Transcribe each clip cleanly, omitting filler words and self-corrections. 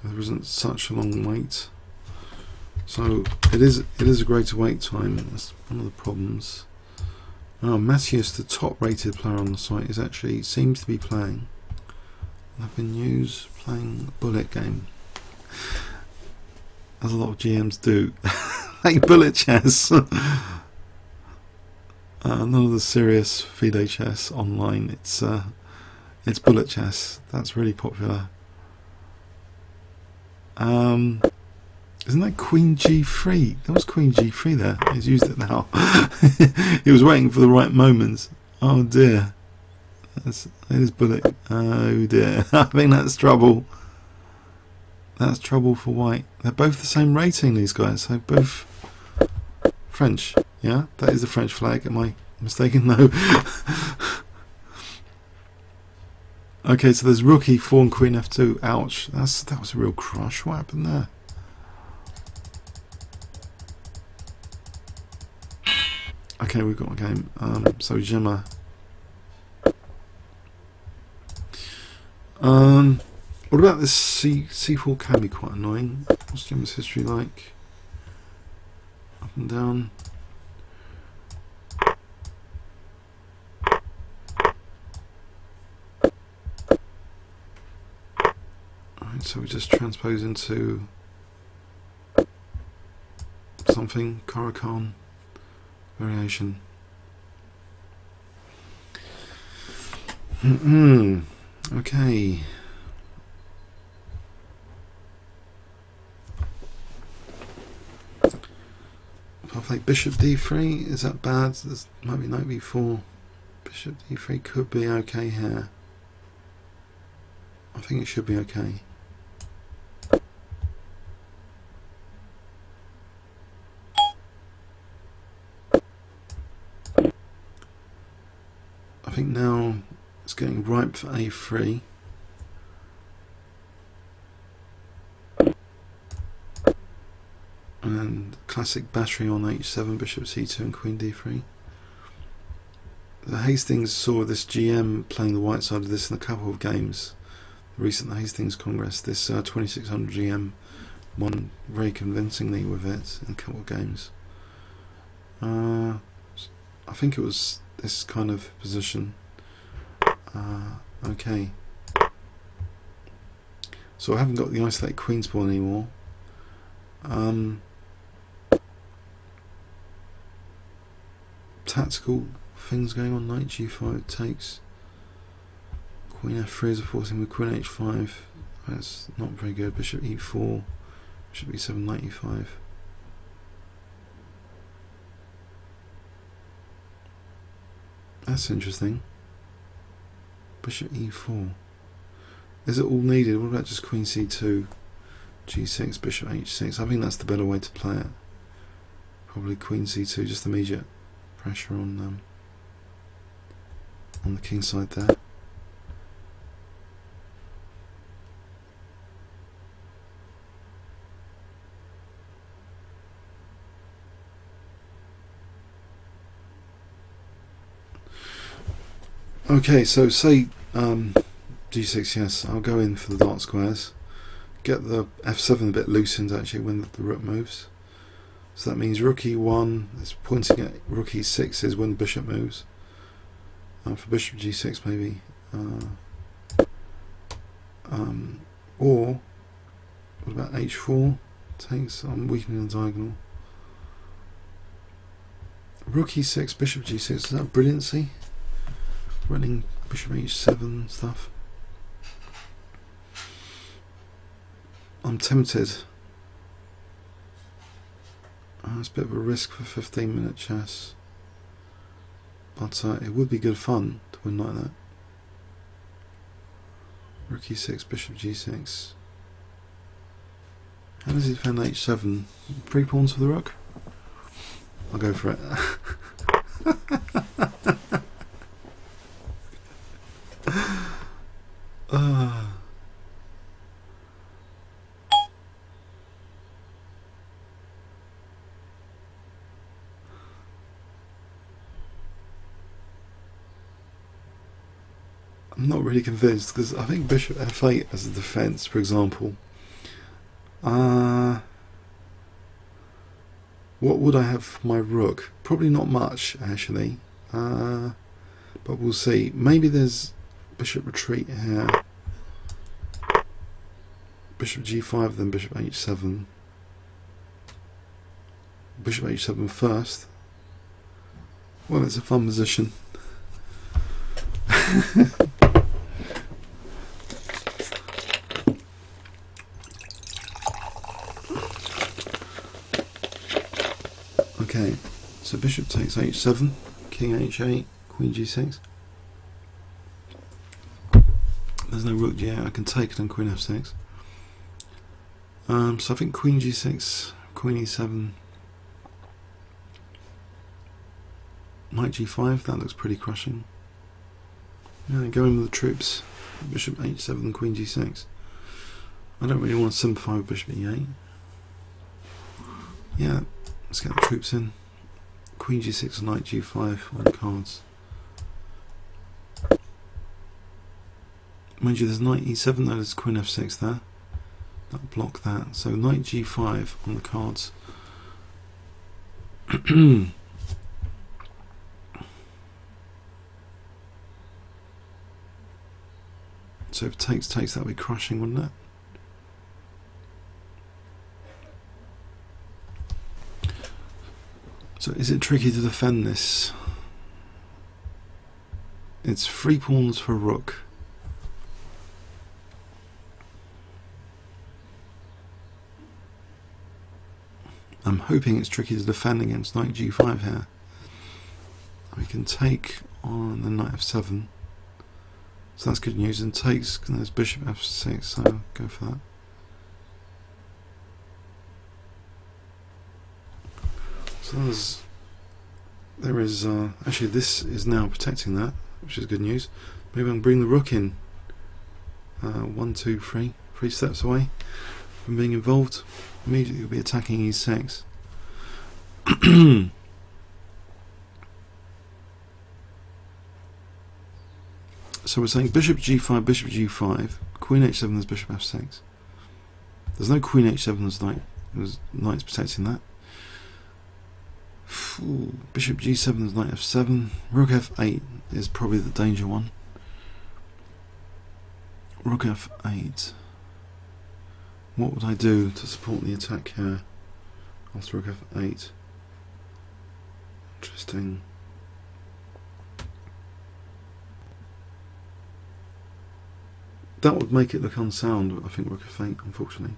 there isn't such a long wait. So it is a greater wait time. That's one of the problems. Matthias, the top rated player on the site, seems to be playing. I've been news playing a bullet game, as a lot of GMs do. Like bullet chess. None of the serious FIDE chess online. It's bullet chess. That's really popular. Isn't that Queen G3? There was Queen G3 there. He's used it now. He was waiting for the right moments. Oh dear. It is bullet. Oh dear. I think that's trouble. That's trouble for white. They're both the same rating, these guys. They're both French. Yeah? That is the French flag. Am I mistaken? No. Okay, so there's rook e4 and queen f2. Ouch. That was a real crush. What happened there? Okay, we've got a game. So jema. What about this c4 can be quite annoying. What's jema's history like? Up and down. Alright, so we just transpose into something, Caro-Kann variation. Okay. If I play bishop d3, is that bad? There's might be knight b4. Bishop d3 could be okay here. I think it should be okay. I think now it's getting ripe for a3. And classic battery on h7, bishop c2 and queen d3. The Hastings saw this GM playing the white side of this in a couple of games. The recent Hastings Congress, this 2600 GM won very convincingly with it in a couple of games. I think it was this kind of position. Okay. So I haven't got the isolate queen's pawn anymore. Tactical things going on. Knight g5 takes. Queen f3 is a forcing with queen h5. That's not very good. Bishop e4. Bishop e7, knight e5. That's interesting. Bishop e4. Is it all needed? What about just queen c2, g6, bishop h6? I think that's the better way to play it. Probably queen c2, just immediate pressure on the king side there. Okay, so say g6, yes, I'll go in for the dark squares. Get the f7 a bit loosened actually when the rook moves. So that means rook e1 is pointing at rook e6 is when the bishop moves. For bishop g6 maybe. Or what about h4? Takes, I'm weakening the diagonal. Rook e6, bishop g6, is that brilliancy? Running bishop h7 stuff. I'm tempted. It's a bit of a risk for 15-minute chess, but it would be good fun to win like that. Rook e6, bishop g6. How does he defend h7? 3 pawns for the rook? I'll go for it. I'm not really convinced because I think bishop f8 as a defence, for example, What would I have for my rook? Probably not much, actually. But we'll see. Maybe there's bishop retreat here. Bishop g5, then bishop h7. Bishop h7 first. Well, it's a fun position. Okay, so bishop takes h7, king h8, queen g6. There's no rook g8, I can take it on queen f6. So I think queen g6, queen e7, knight g5, that looks pretty crushing. Yeah, go in with the troops, bishop h7, queen g6. I don't really want to simplify with bishop e8. Yeah, let's get the troops in. Queen g6 and knight g5 on the cards. Mind you, there's knight e7, though there's queen f6 there. That'll block that. So knight g5 on the cards. So if it takes, that would be crushing, wouldn't it? So is it tricky to defend this? It's 3 pawns for rook. I'm hoping it's tricky to defend against knight g5 here. We can take on the knight f7. So that's good news, and takes, and there's bishop f6, so go for that. So there is actually this is now protecting that, which is good news. Maybe I can bring the rook in. 1, 2, 3 steps away from being involved. Immediately we'll be attacking e6. So we're saying bishop g5, queen h7, there's bishop f6. There's no queen h7, there's knight. There's knight's protecting that. Ooh, bishop g7, there's knight f7. Rook f8 is probably the danger one. Rook f8. What would I do to support the attack here after rook f8? Interesting. That would make it look unsound, I think, rook f8, unfortunately.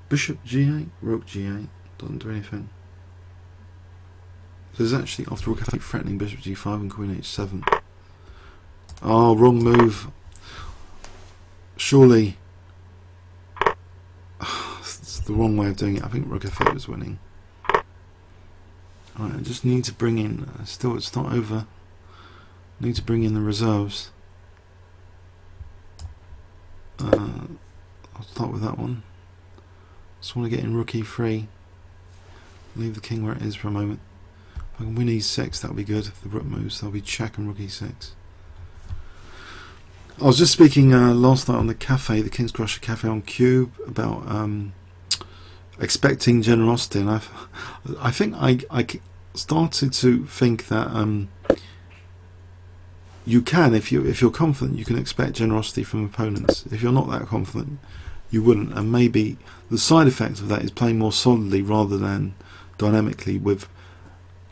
Bishop g8, rook g8, doesn't do anything. So there's actually, after rook f8, threatening bishop g5 and queen h7. Oh, wrong move. Surely. It's the wrong way of doing it. I think rook f8 was winning. Alright, I just need to bring in, still it's not over. I need to bring in the reserves. I'll start with that one. Just want to get in rook e3. Leave the king where it is for a moment. If I can win e6, that'll be good. If the rook moves, there'll be check and rook e6. I was just speaking last night on the cafe, the KingsCrusher cafe on Cube, about expecting generosity, and I think I started to think that you can, if you're confident, you can expect generosity from opponents. If you're not that confident, you wouldn't, and maybe the side effect of that is playing more solidly rather than dynamically, with,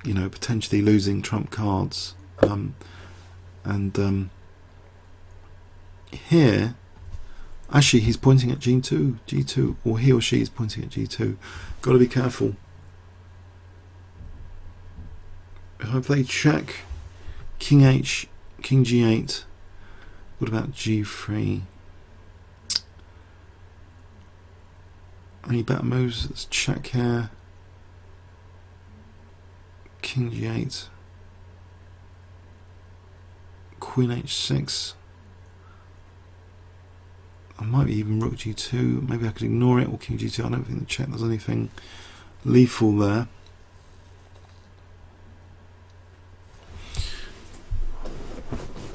you know, potentially losing trump cards. Here, actually, he's pointing at G2, or he or she is pointing at G2. Got to be careful. If I play check, King H, King G8, what about G3? Any better moves? Let's check here. King G8, Queen H6. I might be even rook G2. Maybe I could ignore it, or King G2. I don't think the check there's anything lethal there.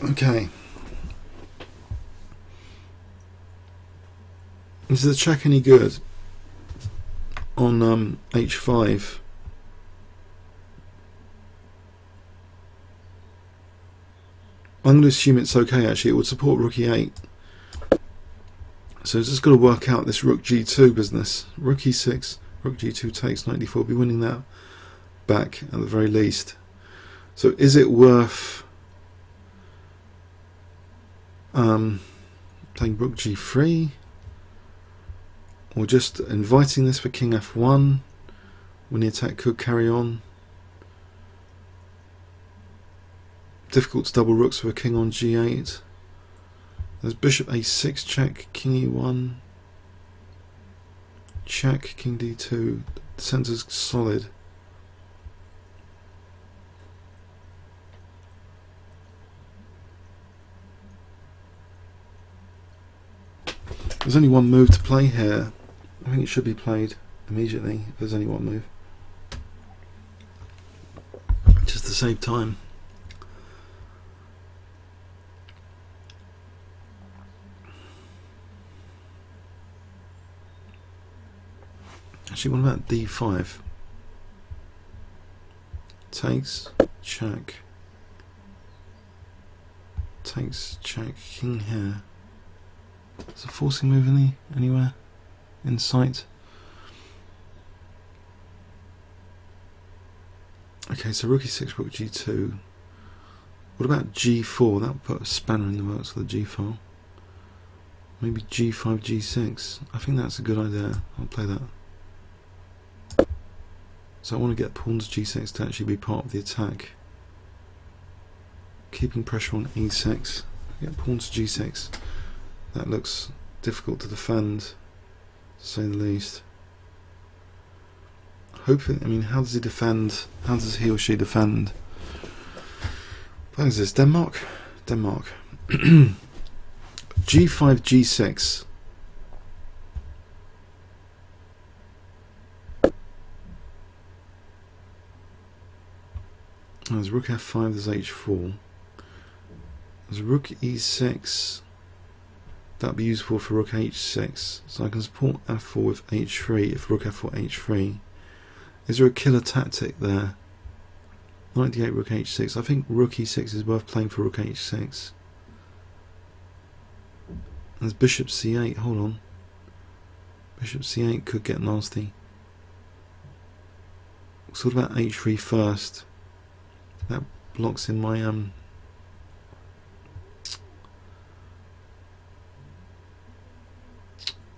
Okay. Is the check any good? on h5. I'm going to assume it's okay. Actually, it would support rook e8. So it's just got to work out this rook g2 business. Rook e6, rook g2 takes, knight d4. Be winning that back at the very least. So is it worth playing rook g3, or just inviting this for king f1 when the attack could carry on? Difficult to double rooks with a king on g8. There's bishop a6 check, king e1 check, king d2. The centre's solid. There's only one move to play here. I think it should be played immediately if there's only one move, just to save time. Actually, what about d5? Takes, check. Takes, check, king here. Is a forcing move anywhere in sight? Okay, so rook e6, rook g2. What about g4? That would put a spanner in the works for the g file. Maybe g5, g6. I think that's a good idea. I'll play that. So I want to get pawns g6 to actually be part of the attack. Keeping pressure on e6. Get pawns g6. That looks difficult to defend, to say the least. Hopefully, I mean, how does he defend? How does he or she defend? What is this? Denmark? Denmark. g5, g6. There's rook f5, there's h4. There's rook e6. That'd be useful for rook h6. So I can support f4 with h3 if rook f4, h3. Is there a killer tactic there? Knight d8, rook h6. I think rook e6 is worth playing for rook h6. There's bishop c8. Hold on. Bishop c8 could get nasty. So what about h3 first? That blocks in my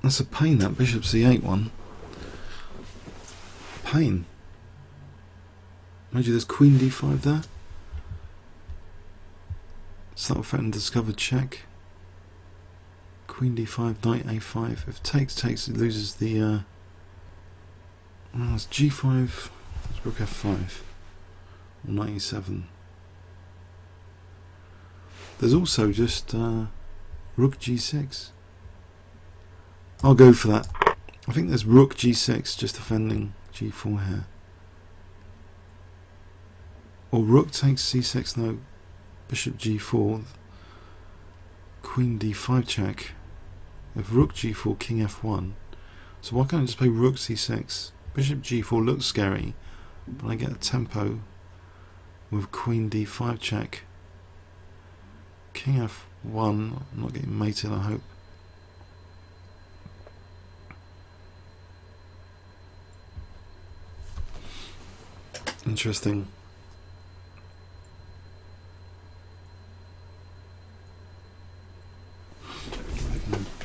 that's a pain, that bishop c8 one. Pain. Mind you, there's queen d5 there. Subtle threatened discovered check. Queen d5, knight a5. If takes, it loses the well, it's g5, it's rook f5. Or knight e7. There's also just rook g6. I'll go for that. I think there's rook g6 just defending g4 here. Or rook takes c6, no. Bishop g4. Queen d5 check. If rook g4, king f1. So why can't I just play rook c6? Bishop g4 looks scary, but I get a tempo with queen d5 check. King f1. I'm not getting mated, I hope. Interesting.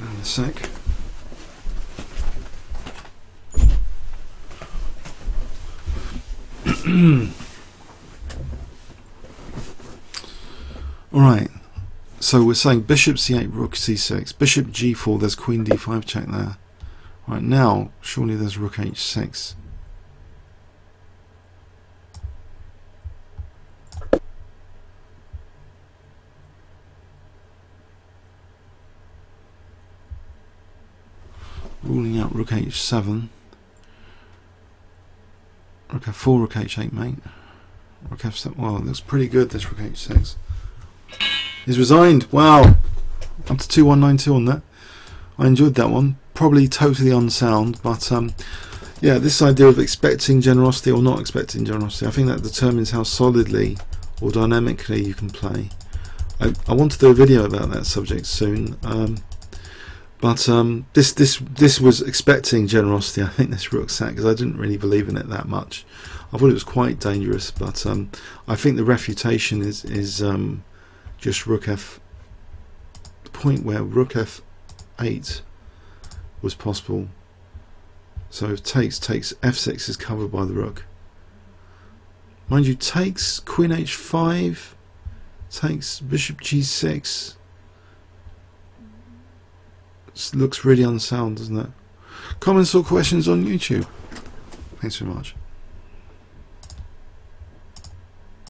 In a sec. Alright, so we're saying bishop c8, rook c6, bishop g4, there's queen d5 check there. Right, now surely there's rook h6. Ruling out rook h7. Rook f4, rook h8, mate. Rook f7. Well, it looks pretty good, this rook h6. He's resigned. Wow. Up to 2192 on that. I enjoyed that one. Probably totally unsound, but yeah, this idea of expecting generosity or not expecting generosity, I think that determines how solidly or dynamically you can play. I want to do a video about that subject soon, but this was expecting generosity. I think this rook sat because I didn't really believe in it that much. I thought it was quite dangerous, but I think the refutation is just rook f, the point where rook f8 was possible. So if takes f6 is covered by the rook. Mind you, takes queen h5, takes bishop g6. This looks really unsound, doesn't it? Comments or questions on YouTube. Thanks very much.